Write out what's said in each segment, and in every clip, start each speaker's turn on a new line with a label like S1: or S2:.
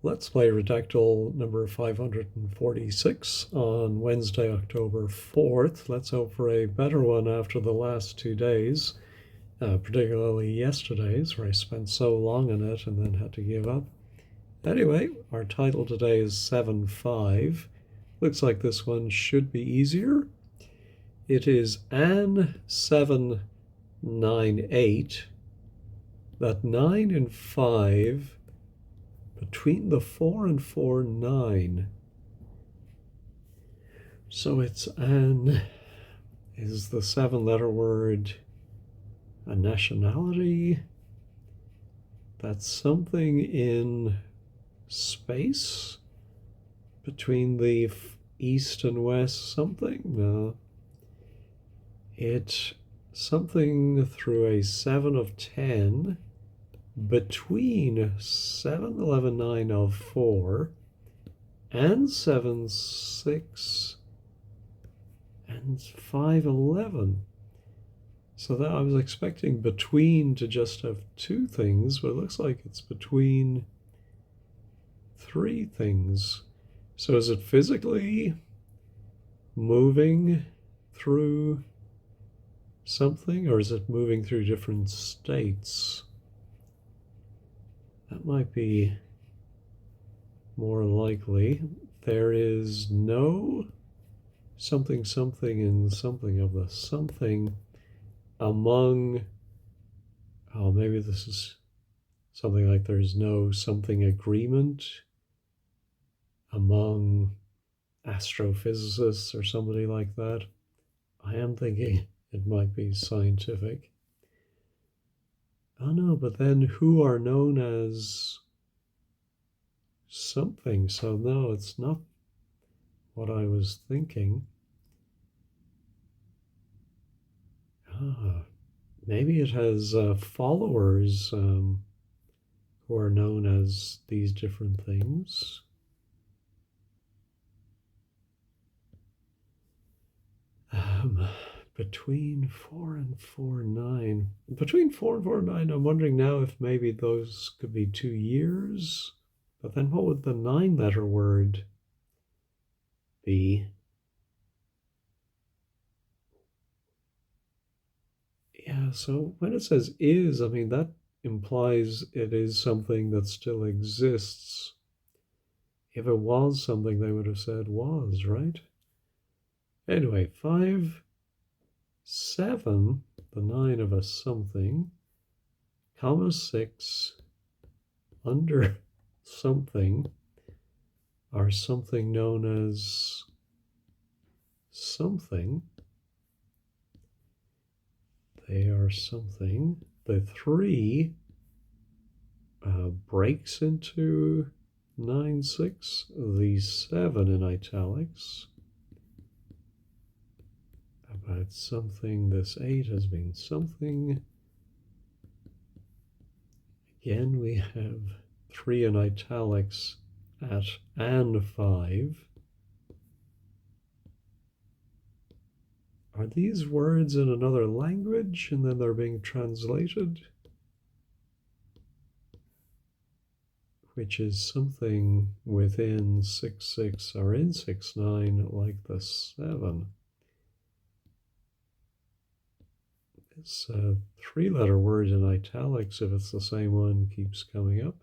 S1: Let's play Redactle number 546 on Wednesday, October 4th. Let's hope for a better one after the last 2 days, particularly yesterday's, where I spent so long on it and then had to give up. Anyway, our title today is 7-5. Looks like this one should be easier. It is An 798. That 9 and 5 between the 4 and 4, 9. So it's an, is the 7-letter word a nationality? That's something in space between the east and west, something? No. It's something through a 7 of 10 between 7, 11, 9 of 4 and 7, 6 and 5, 11. So that I was expecting between to just have two things, but it looks like it's between three things. So is it physically moving through something, or is it moving through different states? That might be more likely. There is no something something in something of the something among, oh, maybe this is something like there's no something agreement among astrophysicists or somebody like that. I am thinking it might be scientific. Oh no, but then who are known as something. So no, it's not what I was thinking. Ah, maybe it has followers who are known as these different things. Um, between 4 and 4, 9. Between 4 and 4, 9, I'm wondering now if maybe those could be 2 years. But then what would the 9-letter word be? Yeah, so when it says is, I mean, that implies it is something that still exists. If it was something, they would have said was, right? Anyway, 5, 7, the 9 of a something, comma 6, under something, are something known as something. They are something. The 3 breaks into 9, 6. The 7 in italics. About something. This 8 has been something. Again, we have 3 in italics at and 5. Are these words in another language and then they're being translated? Which is something within 6, 6 or in 6, 9, like the 7. This 3-letter word in italics, if it's the same one, keeps coming up.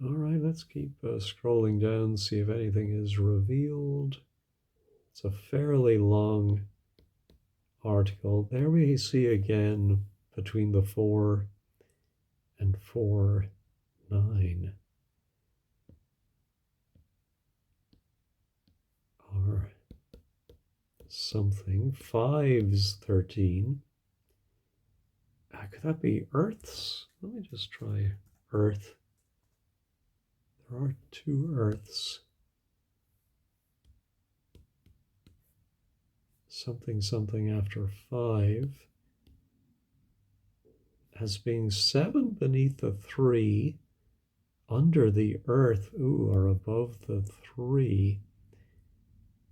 S1: All right, let's keep scrolling down, see if anything is revealed. It's a fairly long article. There we see again between the 4 and 4, 9. Or something. 5's 13. Could that be Earths? Let me just try Earth. There are 2 Earths. Something something after 5 as being 7 beneath the 3, under the Earth, or above the 3.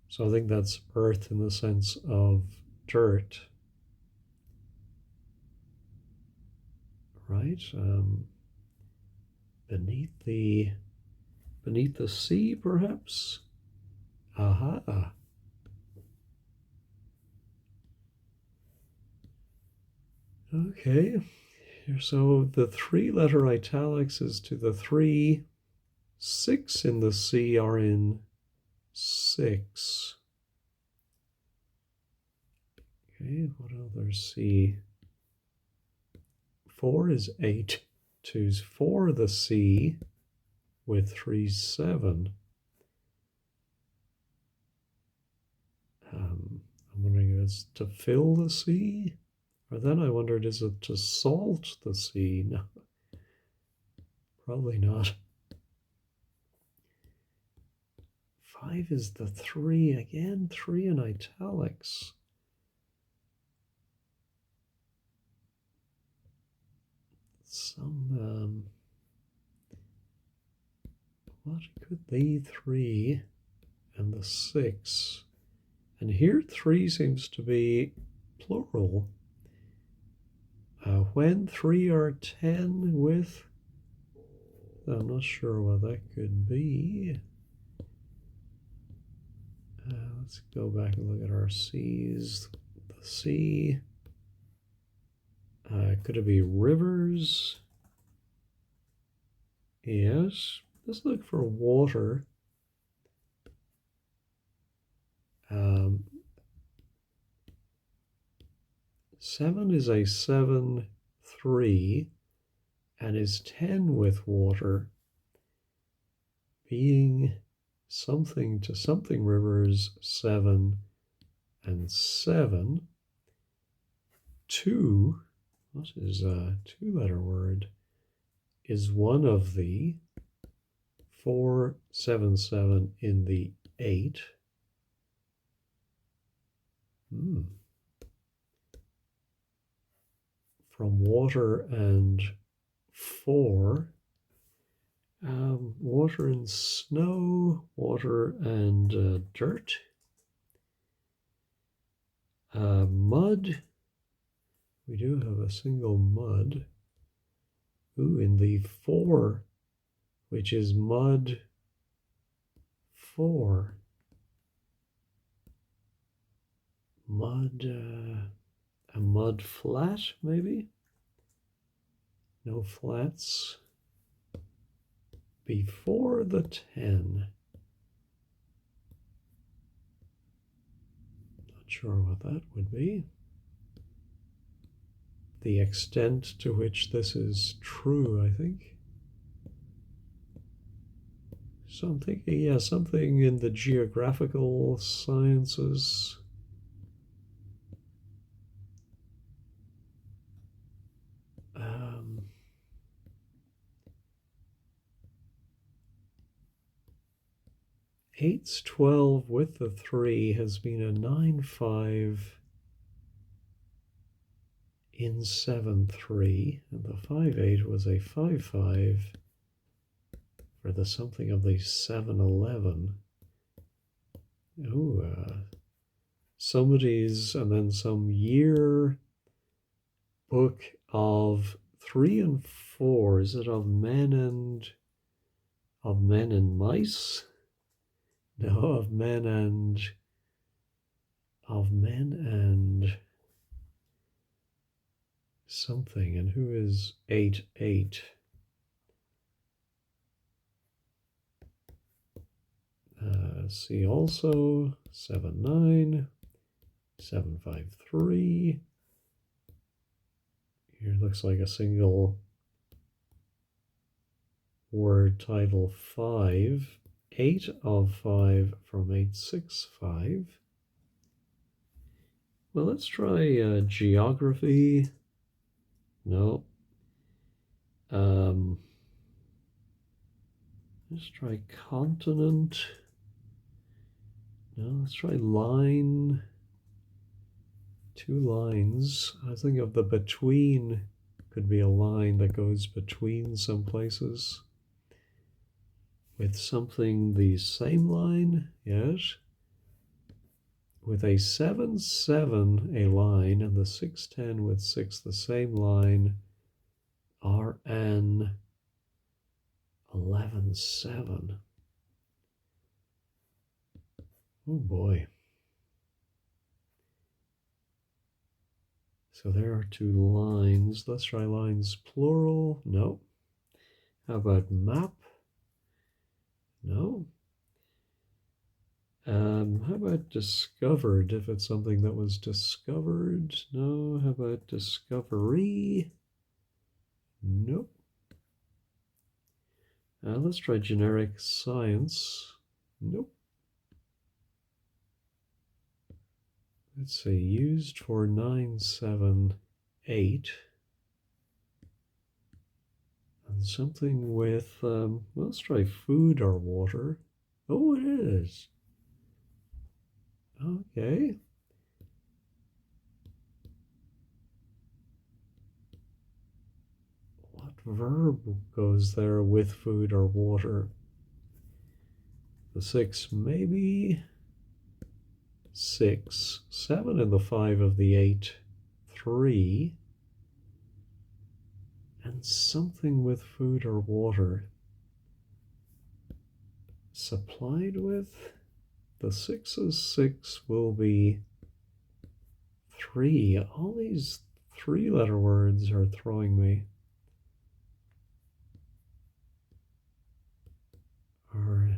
S1: So I think that's Earth in the sense of dirt, right? beneath the sea, perhaps? Aha. Okay. So the 3-letter italics is to the 3. 6 in the C are in 6. Okay, what other C? 4 is 8. 2's 4 the C with 3 7. I'm wondering if it's to fill the C, or then I wondered, is it to salt the C? No, probably not. 5 is the 3 again, 3 in italics. What could the 3 and the 6? And here 3 seems to be plural. When 3 are 10 with, I'm not sure what that could be. Let's go back and look at our C's. The C. Could it be rivers? Yes. Let's look for water. 7 is a 7, 3, and is 10 with water, being something to something rivers, 7 and 7. 2, what is a 2-letter word, is one of the 4, 7, 7 in the 8. From water and 4. Water and snow, water and dirt. Mud. We do have a single mud. Ooh, in the 4, which is mud 4. Mud, a mud flat, maybe? No flats. Before the 10. Not sure what that would be. The extent to which this is true, I think. So I'm thinking, yeah, something in the geographical sciences. Eight's 12 with the 3 has been a 9-5 in 7-3, and the 5-8 was a 5-5 for the something of the 7-11. Somebody's, and then some year book of 3 and 4. Is it of men and mice? No, of men and something. And who is 8-8? See also 7-9, 7-5-3. Here looks like a single word title 5. 8 of 5 from 8-6-5. Well, let's try geography. No. Let's try continent. No, let's try line. 2 lines. I think of the between could be a line that goes between some places. With something the same line, yes. With a 7-7 a line, and the 6-10 with 6 the same line, RN 7, 7. Oh boy. So there are two lines. Let's try lines plural. No. How about map? No. How about discovered? If it's something that was discovered? No. How about discovery? Nope. Let's try generic science. Nope. Let's say used for 978. And something with, let's try food or water. Oh, it is. Okay. What verb goes there with food or water? The 6, maybe. 6, 7 and the 5 of the 8, 3. And something with food or water. Supplied with? The 6's 6 will be 3. All these 3-letter words are throwing me. Are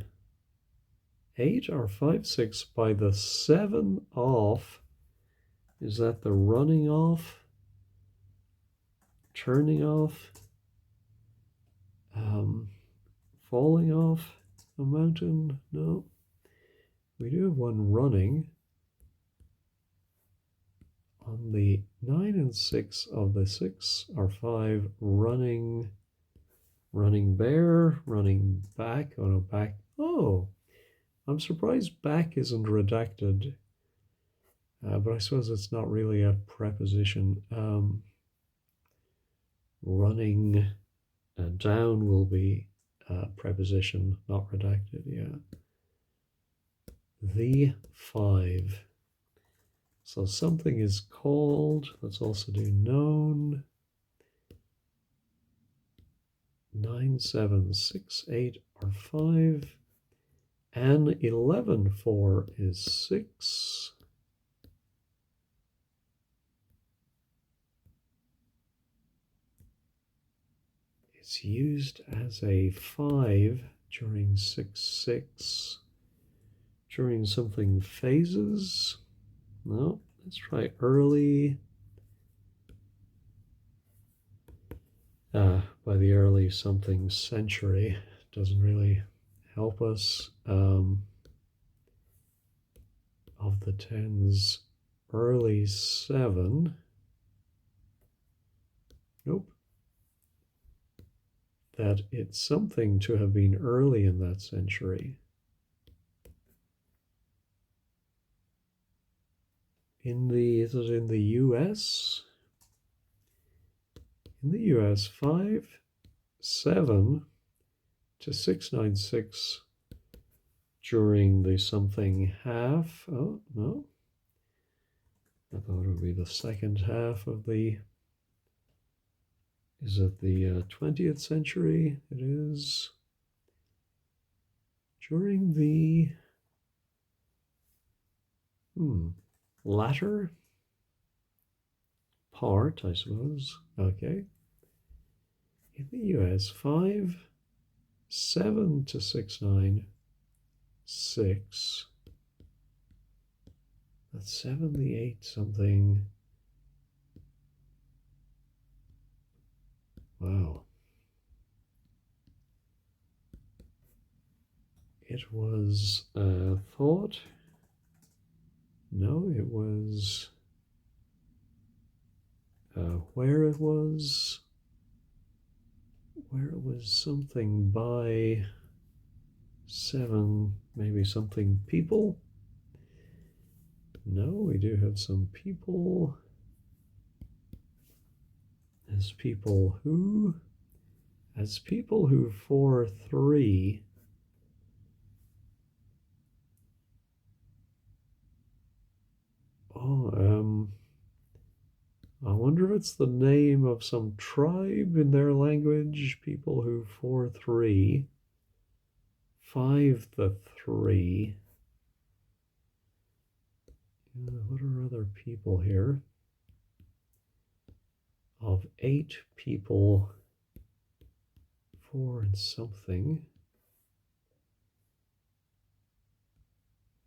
S1: 8 or 5, 6 by the 7 off. Is that the running off? Turning off? Falling off a mountain? No. We do have one running. On the 9 and 6 of the 6 are 5 running. Running bear, running back. Oh no, back. Oh, I'm surprised back isn't redacted. But I suppose it's not really a preposition. Running down will be a preposition, not redacted, yeah. The 5. So something is called. Let's also do known. 9, 7, 6, 8 are 5. And 11, 4 is 6. It's used as a 5 during 6, 6. During something phases. No, let's try early. By the early something century. Doesn't really help us. Of the 10s, early 7. Nope. That it's something to have been early in that century. Is it in the US? In the US, 5, 7 to 696 during the something half. Oh, no. I thought it would be the second half of the. Is it the 20th century? It is. During the latter part, I suppose. Okay. In the US, 5, 7 to 696. That's 7, the 8 something. Wow. It was thought. No, it was where it was something by 7, maybe something people. No, we do have some people. As people who 4, 3. Oh, I wonder if it's the name of some tribe in their language. People who 4, 3. 5 the 3. What are other people here? Of 8 people, 4 and something.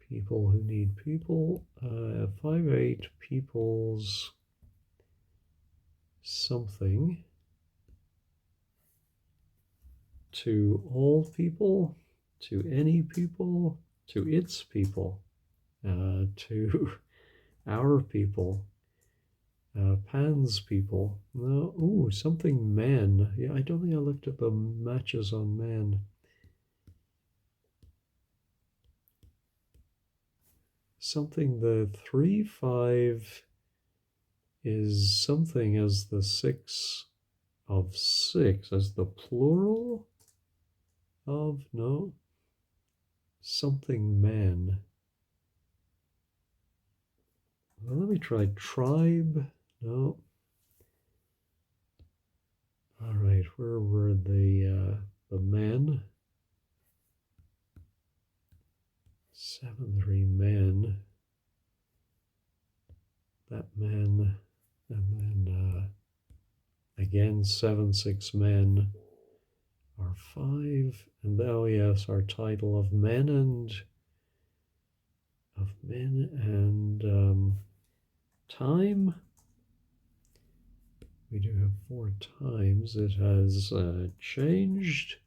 S1: People who need people. 5, 8 people's something. To all people, to any people, to its people, to our people, Pan's people. No, ooh, something men. Yeah, I don't think I looked at the matches on men. Something the 3, 5 is something as the 6 of 6 as the plural of, no, something men. Well, let me try tribe. No. All right, where were the men? 7, 3 men. That men, and then again 7, 6 men are 5, and oh yes, our title of men and time. We do have 4 times. It has changed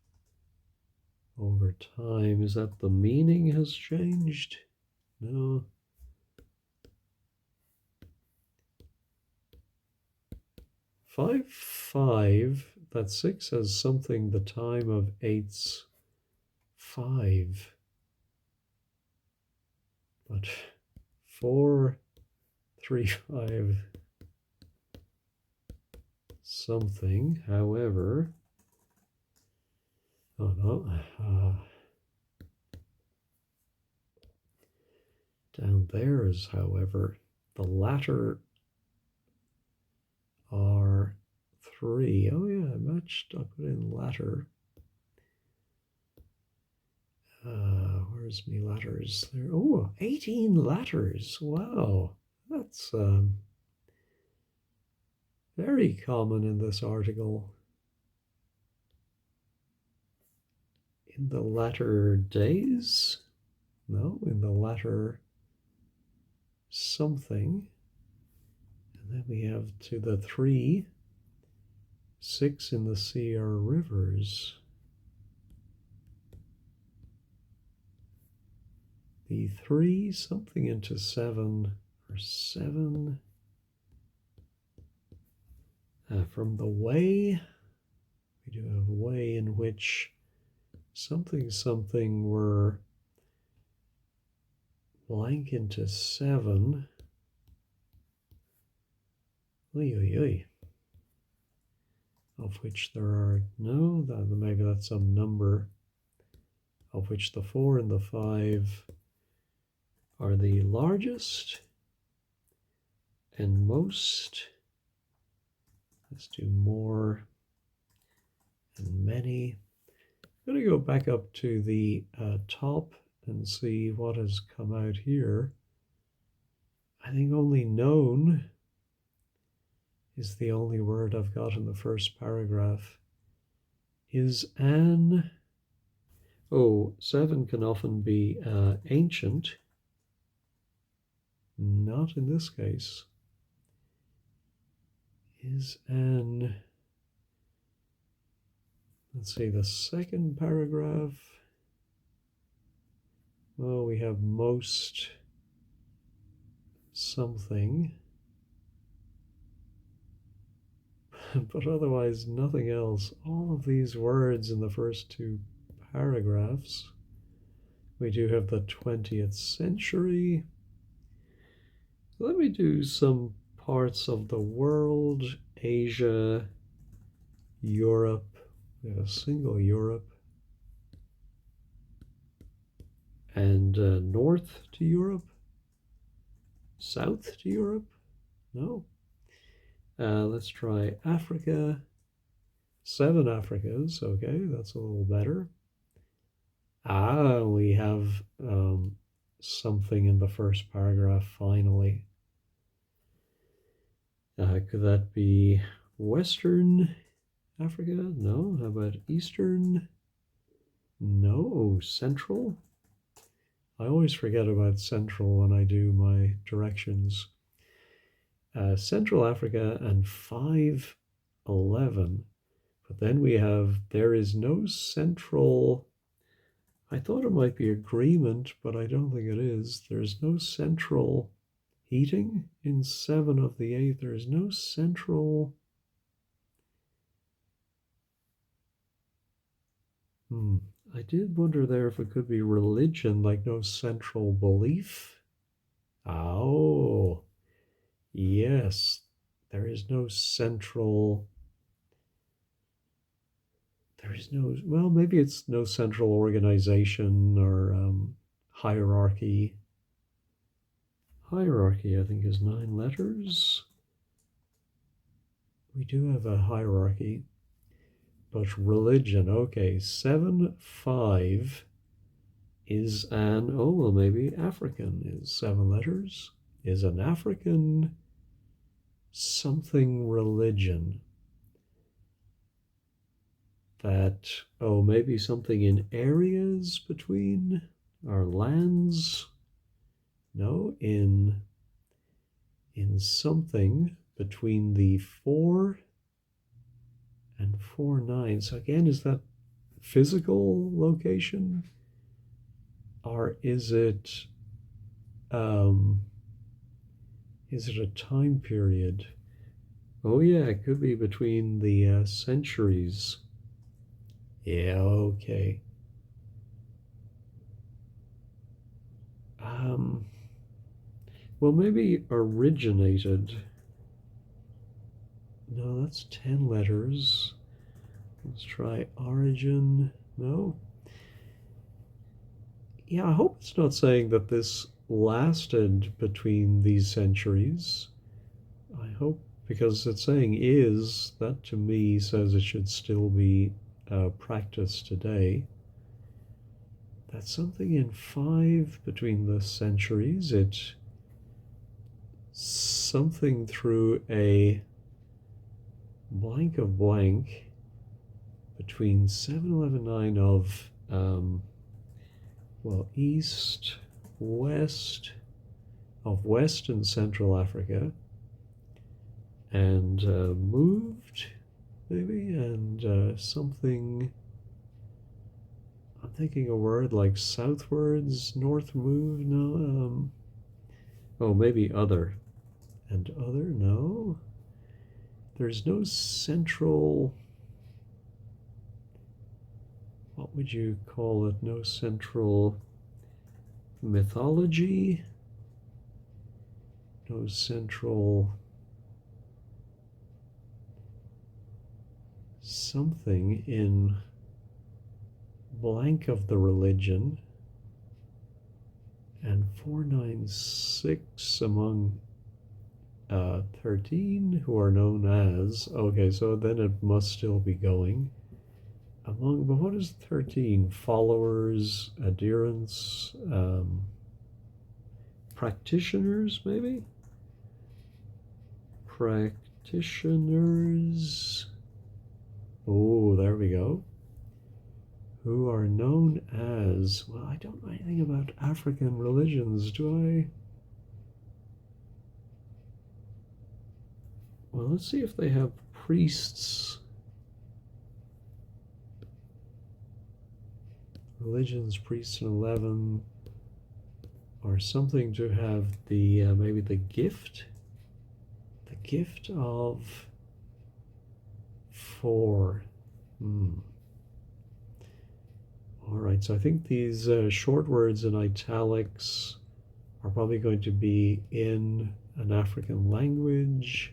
S1: over time. Is that the meaning has changed? No. 5, 5. That 6 has something the time of 8's 5. But 4, 3, 5 something, however, oh no, down there is, however, the latter are 3. Oh yeah, I matched, I put in latter. Where's me letters? There. Oh, 18 letters. Wow, that's very common in this article. In the latter days? No, in the latter something. And then we have to the 3, 6 in the sea are rivers. The 3, something into 7 are 7. From the way, we do have a way in which something were blank into 7. Oy, oy, oy. Of which there are, no, maybe that's some number, of which the 4 and the 5 are the largest and most. Let's do more and many. I'm going to go back up to the top and see what has come out here. I think only known is the only word I've got in the first paragraph. Is an, oh, 7 can often be ancient. Not in this case. Is an, let's see, the second paragraph. Well, we have most something, but otherwise nothing else. All of these words in the first 2 paragraphs. We do have the 20th century. Let me do some parts of the world. Asia, Europe. We have a single Europe. And north to Europe. South to Europe. No. Let's try Africa. 7 Africas. Okay, that's a little better. Ah, we have something in the first paragraph finally. Could that be Western Africa? No. How about Eastern? No. Central? I always forget about Central when I do my directions. Central Africa and 511. But then we have there is no central. I thought it might be agreement, but I don't think it is. There's no central heating in 7 of the 8. There's no central. I did wonder there if it could be religion, like no central belief. Oh, yes. There is no central. There is no, well, maybe it's no central organization or hierarchy. Hierarchy, I think, is 9 letters. We do have a hierarchy. But religion, okay, 7, 5 is an, oh, well, maybe African is 7 letters, is an African something religion that, oh, maybe something in areas between our lands. No, in something between the 4 and 4, 9. So again, is that physical location? Or um, is it a time period? Oh yeah, it could be between the centuries. Yeah, okay. Um, well, maybe originated. No, that's 10 letters. Let's try origin. No. Yeah, I hope it's not saying that this lasted between these centuries. I hope, because it's saying is, that to me says it should still be practiced today. That's something in 5 between the centuries. It something through a blank of blank between 7, 11, 9 of well, east, west of West and Central Africa, and moved maybe, and something. I'm thinking a word like southwards, north move. No, oh, maybe other, and other. No, there's no central. What would you call it? No central mythology. No central something in blank of the religion, and 496 among 13 who are known as, okay, so then it must still be going among, but what is 13? Followers, adherents, practitioners, maybe? Practitioners. Oh, there we go. Who are known as, well, I don't know anything about African religions, do I? Well, let's see if they have priests. Religions, priests in 11, or something to have the, maybe the gift of 4. All right, so I think these short words in italics are probably going to be in an African language.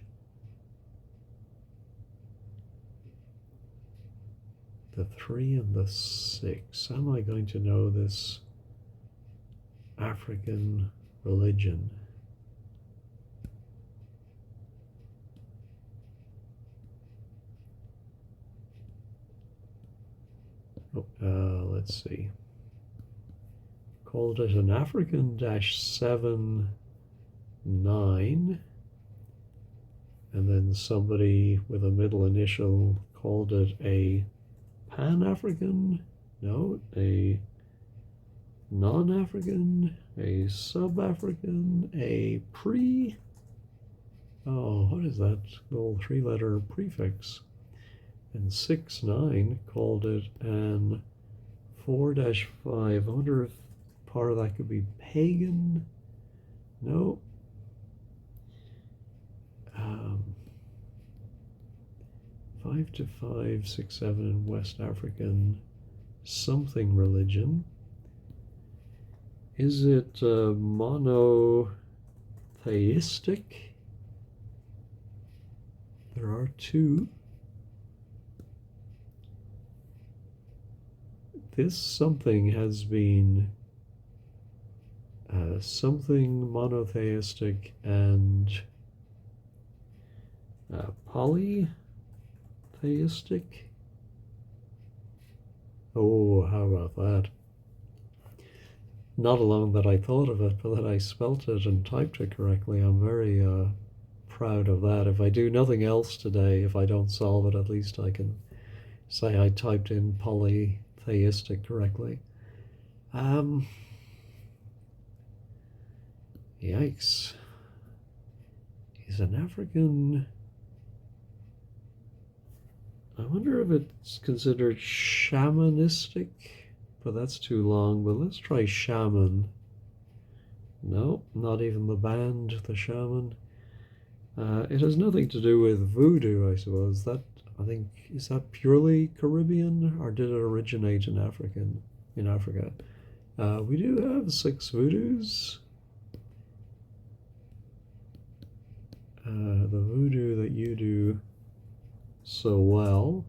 S1: The 3 and the 6. How am I going to know this African religion? Oh, let's see. called it an African-7 9, and then somebody with a middle initial called it a Pan-African, no, a non-African, a sub-African, a what is that little three-letter prefix? And 6-9 called it an 4-5. I wonder if part of that could be pagan. No. 5 to 5, 6, 7 in West African something religion. Is it monotheistic? There are two. This something has been something monotheistic and polytheistic. Oh, how about that? Not alone that I thought of it, but that I spelt it and typed it correctly. I'm very proud of that. If I do nothing else today, if I don't solve it, at least I can say I typed in polytheistic correctly. Yikes. He's an African. I wonder if it's considered shamanistic, but that's too long. But let's try shaman. No, not even the band, the shaman. It has nothing to do with voodoo, I suppose. That, I think, is that purely Caribbean, or did it originate in Africa? We do have 6 voodoos. The voodoo that you do so well,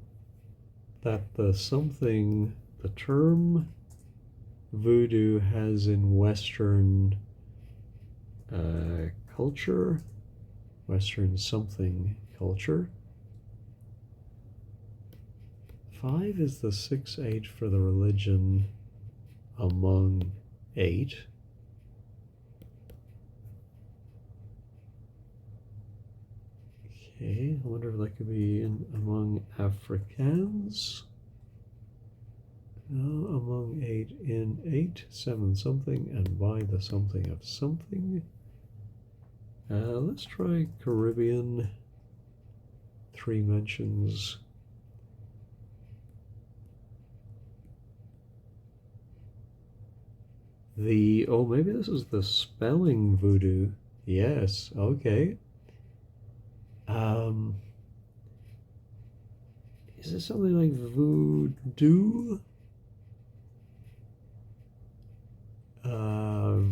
S1: that the term voodoo has in Western culture, Western something culture. 5 is the 6-8 for the religion among 8. Okay, I wonder if that could be among Afrikaans. No, among 8 in 8, 7 something, and by the something of something. Let's try Caribbean. 3 mentions. Maybe this is the spelling voodoo. Yes, okay. Is it something like voodoo?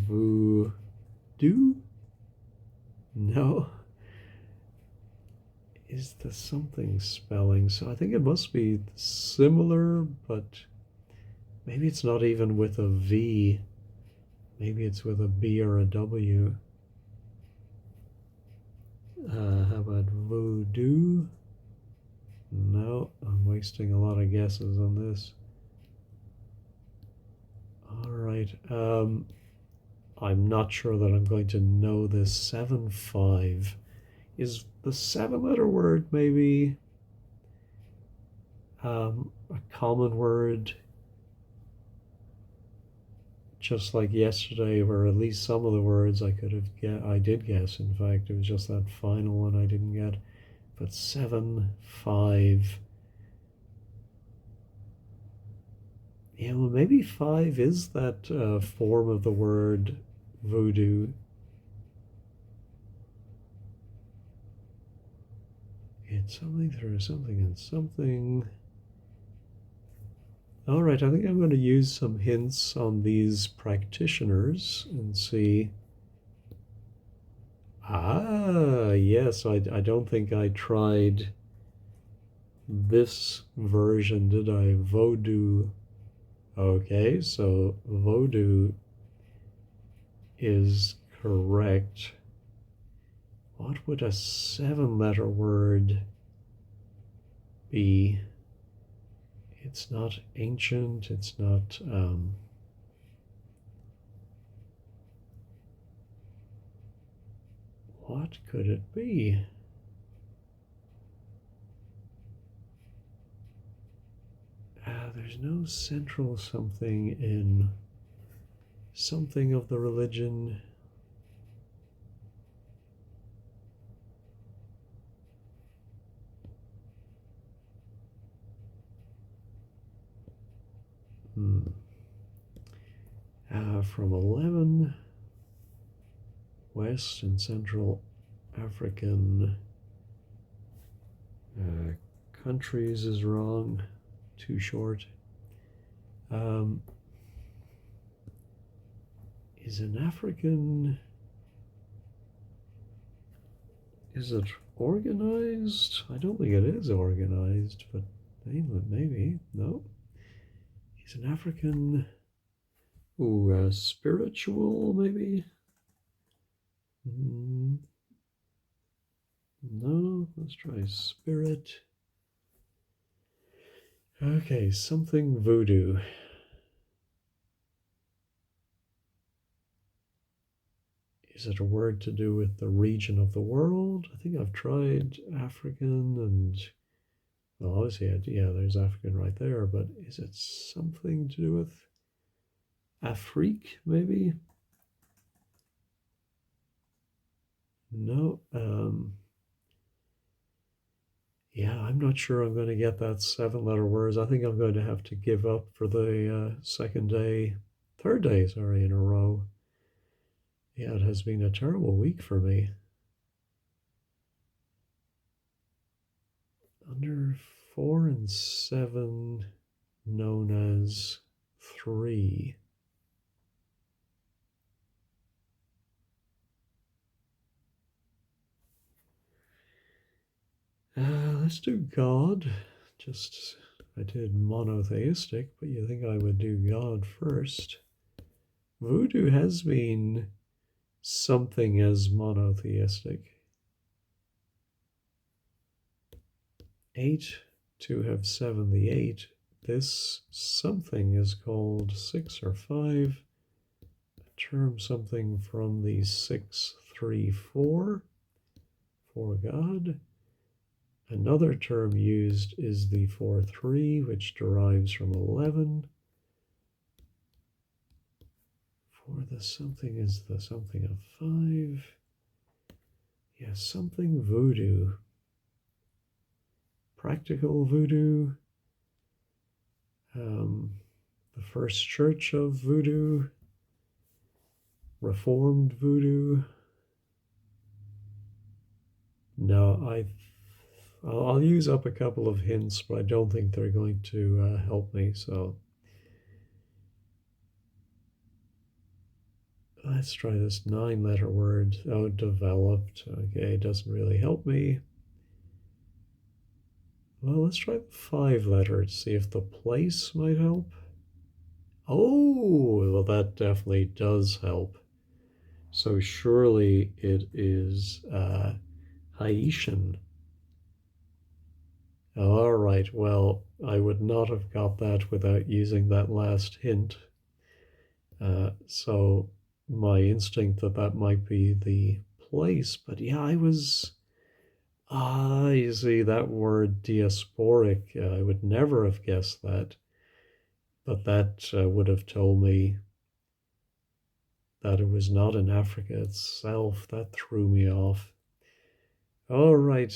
S1: Voodoo? No. Is the something spelling? So I think it must be similar, but maybe it's not even with a V. Maybe it's with a B or a W. How about voodoo? No, I'm wasting a lot of guesses on this. All right. I'm not sure that I'm going to know this. 7-5. Is the 7-letter word maybe a common word? Just like yesterday, where at least some of the words I did guess. In fact, it was just that final one I didn't get. But 7-5. Yeah, well, maybe 5 is that form of the word voodoo. It's something through something and something. All right, I think I'm going to use some hints on these practitioners and see. Yes, I don't think I tried this version, did I? Vodou. Okay, so Vodou is correct. What would a 7-letter word be? It's not ancient, it's not What could it be? There's no central something in something of the religion. From 11 West and Central African countries is wrong, too short. Is an African, is it organized? I don't think it is organized, but maybe, no. Is an African, spiritual, maybe? No, let's try spirit. Okay, something voodoo. Is it a word to do with the region of the world? I think I've tried African and, well, obviously, yeah, there's African right there, but is it something to do with Afrique, maybe? No. Yeah, I'm not sure I'm going to get that 7-letter words. I think I'm going to have to give up for the third day, sorry, in a row. Yeah, it has been a terrible week for me. Under 4 and 7, known as 3. Let's do God. I did monotheistic, but you think I would do God first. Voodoo has been something as monotheistic. 8 to have 7, the 8. This something is called 6 or 5. A term something from the 6, 3, 4 for God. Another term used is the 4-3, which derives from 11. For the something is the something of 5. Yeah, something voodoo. Practical voodoo. The first church of voodoo. Reformed voodoo. No, I'll use up a couple of hints, but I don't think they're going to help me, so let's try this 9-letter word. Oh, developed. Okay, it doesn't really help me. Well, let's try the 5-letter to see if the place might help. Oh, well, that definitely does help. So surely it is Haitian. All right, well, I would not have got that without using that last hint. So my instinct that might be the place, but yeah, you see that word diasporic, I would never have guessed that, but that would have told me that it was not in Africa itself. That threw me off. All right.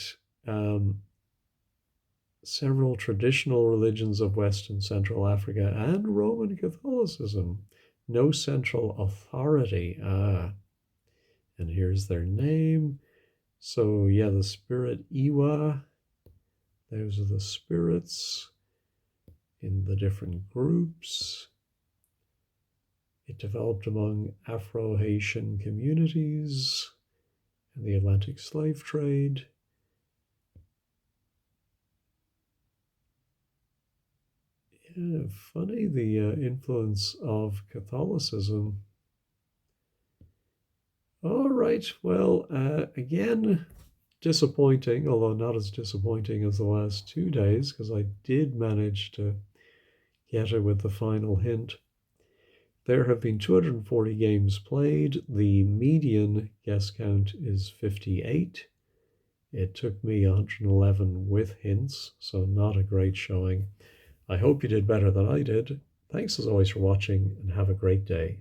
S1: Several traditional religions of West and Central Africa and Roman Catholicism. No central authority. And here's their name. So, yeah, the spirit Iwa. Those are the spirits in the different groups. It developed among Afro-Haitian communities and the Atlantic slave trade. Yeah, funny the influence of Catholicism. All right, well, again, disappointing, although not as disappointing as the last 2 days, because I did manage to get it with the final hint. there have been 240 games played. The median guess count is 58. It took me 111 with hints, so not a great showing. I hope you did better than I did. Thanks as always for watching, and have a great day.